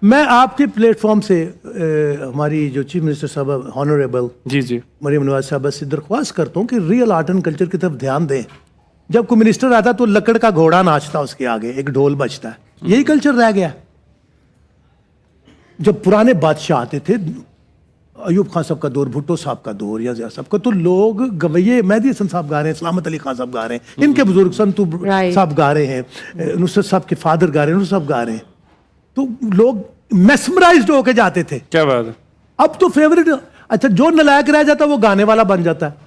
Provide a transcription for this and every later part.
میں آپ کے پلیٹ فارم سے ہماری جو چیف منسٹر صاحب ہانوریبل جی مریم نواز صاحبہ سے درخواست کرتا ہوں کہ ریئل آرٹ اینڈ کلچر کی طرف دھیان دیں. جب کوئی منسٹر آتا تو لکڑ کا گھوڑا ناچتا اس کے آگے, ایک ڈھول بجتا ہے, یہی کلچر رہ گیا. جب پرانے بادشاہ آتے تھے, ایوب خان صاحب کا دور, بھٹو صاحب کا دور, یا ضیاء صاحب کا, تو لوگ گویے مہدی حسن صاحب گا رہے ہیں, سلامت علی خان صاحب گا رہے ہیں, ان کے بزرگ سنتو صاحب گا رہے ہیں, نصرت صاحب کے فادر گا رہے ہیں, نصرت صاحب گا رہے ہیں, تو لوگ میسمرائزڈ ہو کے جاتے تھے. کیا بات ہے. اب تو فیوریٹ, اچھا جو نلائق رہ جاتا وہ گانے والا بن جاتا ہے.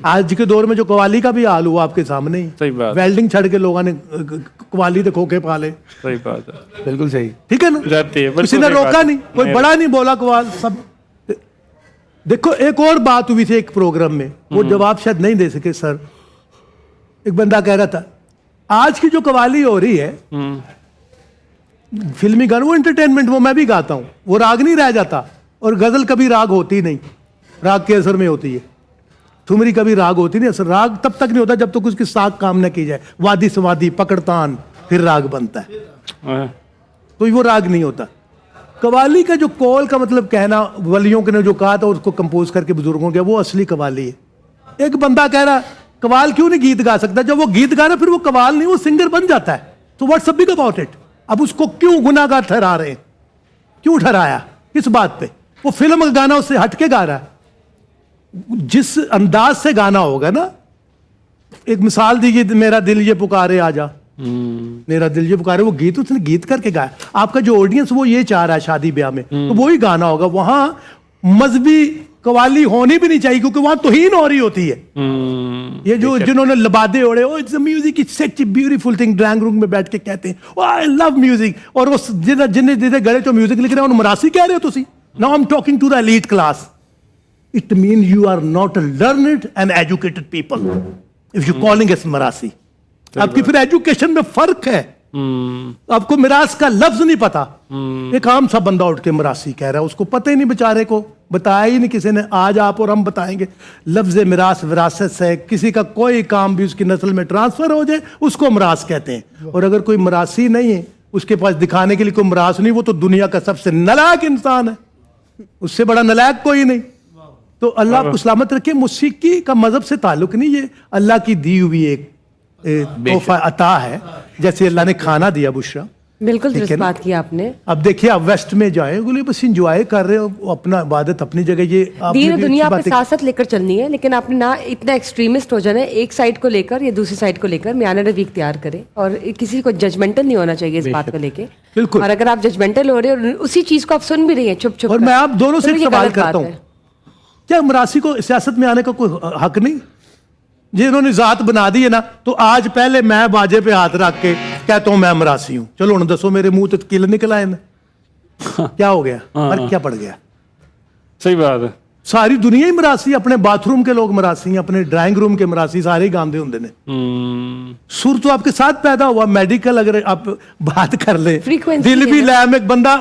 آج کے دور میں جو قوالی کا بھی حال ہوا آپ کے سامنے ہی, صحیح بات, ویلڈنگ چھڑ کے لوگوں نے قوالی دے کھوکے پالے. صحیح بات ہے, بالکل صحیح, ٹھیک ہے نا, جاتی ہے, کسی نے روکا نہیں, کوئی بڑا نہیں بولا قوال سب. دیکھو ایک اور بات ہوئی تھی ایک پروگرام میں, وہ جواب شاید نہیں دے سکے سر. ایک بندہ کہہ رہا تھا آج کی جو قوالی ہو رہی ہے فلمی گانا, وہ انٹرٹینمنٹ, وہ میں بھی گاتا ہوں, وہ راگ نہیں رہ جاتا. اور غزل کبھی راگ ہوتی نہیں, راگ کے اثر میں ہوتی ہے. ٹھمری کبھی راگ ہوتی نہیں, اثر راگ تب تک نہیں ہوتا جب تک اس کی ساق کام نہ کی جائے. وادی سوادی پکڑتان پھر راگ بنتا ہے, تو وہ راگ نہیں ہوتا. قوالی کا جو کول کا مطلب کہنا, ولیوں کے نے جو کہا تھا اس کو کمپوز کر کے بزرگوں کے, وہ اصلی قوالی ہے. ایک بندہ کہہ رہا قوال کیوں نہیں گیت گا سکتا, جب وہ گیت گا رہا پھر وہ قوال نہیں, وہ سنگر بن جاتا ہے. تو what's up big about it. اب اس کو کیوں گناہ گار ٹھہرا رہے ہیں, کیوں ٹھہرایا, کس بات پہ؟ وہ فلم کا گانا اس سے ہٹ کے گا رہا ہے. جس انداز سے گانا ہوگا نا, ایک مثال دیجیے, میرا دل یہ پکارے آجا, میرا دل یہ پکارے, وہ گیت اس نے گیت کر کے گایا. آپ کا جو آڈینس وہ یہ چاہ رہا ہے شادی بیاہ میں, تو وہی گانا ہوگا. وہاں مذہبی قوالی ہونی بھی نہیں چاہیے, کیونکہ وہاں توہین ہو رہی ہوتی ہے. یہ جو جنہوں نے لبادے اوڑے, oh it's music is such a beautiful thing, drawing room میں بیٹھ کے کہتے ہیں او آئی لو میوزک, اور وہ جنہیں گڑے جو میوزک لکھ رہے ہیں انہوں مراسی کہہ رہے ہو تسی. Now I am talking to the elite class. It means you are not a learned and educated people if you calling us مراسí. آپ کی پھر ایجوکیشن میں فرق ہے. آپ کو میراث کا لفظ نہیں پتا. ایک عام سا بندہ اٹھ کے مراسی کہہ رہا ہے, اس کو پتہ ہی نہیں بیچارے کو, بتایا ہی نہیں کسی نے. آج آپ اور ہم بتائیں گے لفظ میراث وراثت سے, کسی کا کوئی کام بھی اس کی نسل میں ٹرانسفر ہو جائے اس کو میراث کہتے ہیں. اور اگر کوئی مراسی نہیں ہے, اس کے پاس دکھانے کے لیے کوئی میراث نہیں, وہ تو دنیا کا سب سے نالائق انسان ہے, اس سے بڑا نالائق کوئی نہیں. تو اللہ آپ کو سلامت رکھے. موسیقی کا مذہب سے تعلق نہیں, یہ اللہ کی دی ہوئی ایک تحفہ عطا ہے, جیسے اللہ نے کھانا دیا بشرا. بالکل درست بات کی آپ نے. اب دیکھیے آپ ویسٹ میں جائیں, بولے بس انجوائے کر رہے ہو اپنا عبادت اپنی جگہ. یہ دین دنیا آپ کے ساتھ ساتھ لے کر چلنی ہے, لیکن آپ نے نہ اتنا ایکسٹریمسٹ ہو جانا ہے ایک سائڈ کو لے کر یا دوسری سائڈ کو لے کر. میانہ روی اختیار کرے, اور کسی کو ججمنٹل نہیں ہونا چاہیے اس بات کو لے کے. بالکل. اور اگر آپ ججمنٹل ہو رہے ہیں اور اسی چیز کو آپ سن بھی رہی ہیں چھپ چھپ, اور میں آپ دونوں سے ایک سوال کرتا ہوں, کیا مراسی کو سیاست میں آنے کا کوئی حق نہیں؟ جنہوں نے ذات بنا دی ہے نا, تو آج پہلے میں باجے پہ ہاتھ رکھ کے کہتا ہوں میں مراسی ہوں. چلو انہوں دسو میرے منہ تو کیل نکل آئے نا, کیا ہو گیا, فرق کیا پڑ گیا؟ صحیح بات ہے. ساری دنیا ہی مراسی, اپنے باتھ روم کے لوگ مراسی ہیں, اپنے ڈرائنگ روم کے مراسی, سارے گاندے ہوندے نے. سر تو آپ کے ساتھ پیدا ہوا, میڈیکل اگر آپ بات کر لیں, دل بھی لے میں ایک بندہ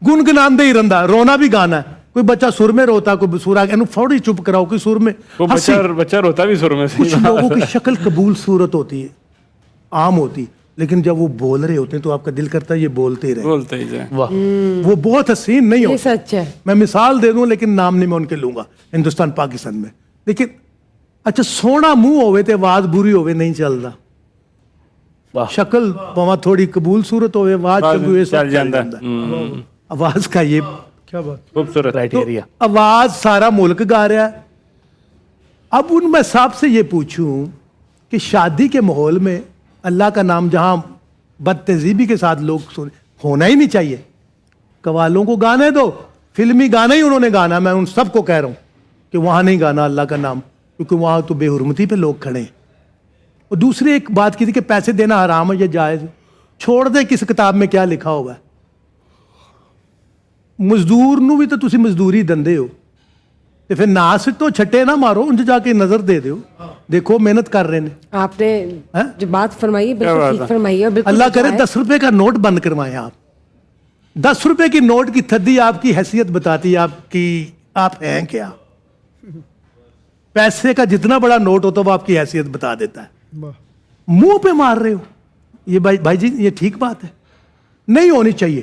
گنگناندے ہی رہندا, رونا بھی گانا ہے. کوئی بچہ سر میں روتا, کوئی سورا اینو فوری چپ کراؤ, کوئی سر میں, بچہ روتا بھی سر میں. کچھ لوگوں کی شکل قبول صورت ہوتی ہے, عام ہوتی, لیکن جب وہ بول رہے ہوتے ہیں تو آپ کا دل کرتا ہے یہ بولتے ہی رہے, بولتے ہی جائیں. واہ, وہ بہت حسین نہیں ہوتا. سچ ہے. میں مثال دے دوں لیکن نام نہیں میں ان کے لوں گا ہندوستان پاکستان میں. لیکن اچھا سونا منہ ہوئے تے آواز بری ہوئے نہیں چلتا, شکل پواں تھوڑی قبول صورت ہوئے آواز چل جاتا. آواز کا یہ کیا بات خوبصورت کرائٹیریا. آواز سارا ملک گا رہا ہے. اب ان میں صاحب سے یہ پوچھوں کہ شادی کے ماحول میں اللہ کا نام جہاں بد تہذیبی کے ساتھ لوگ ہونا ہی نہیں چاہیے, قوالوں کو گانے دو, فلمی گانا ہی انہوں نے گانا. میں ان سب کو کہہ رہا ہوں کہ وہاں نہیں گانا اللہ کا نام, کیونکہ وہاں تو بے حرمتی پہ لوگ کھڑے ہیں. اور دوسری ایک بات کی تھی کہ پیسے دینا حرام ہے یا جائز. چھوڑ دے کس کتاب میں کیا لکھا ہوا ہے. مزدور نو بھی تو تسی مزدوری دندے ہو, تے پھر ناس تو چھٹے نہ مارو, ان جا کے نظر دے دیو, دیکھو محنت کر رہے ہیں. آپ نے جو بات فرمائی بالکل ٹھیک فرمائی ہے. اللہ کرے 10 روپے کا نوٹ بند کروائیں آپ. 10 روپے کی نوٹ کی تھدی آپ کی حیثیت بتاتی ہے آپ کی, آپ ہیں کیا. پیسے کا جتنا بڑا نوٹ ہوتا ہے وہ آپ کی حیثیت بتا دیتا ہے. منہ پہ مار رہے ہو, یہ بھائی جی یہ ٹھیک بات ہے, نہیں ہونی چاہیے.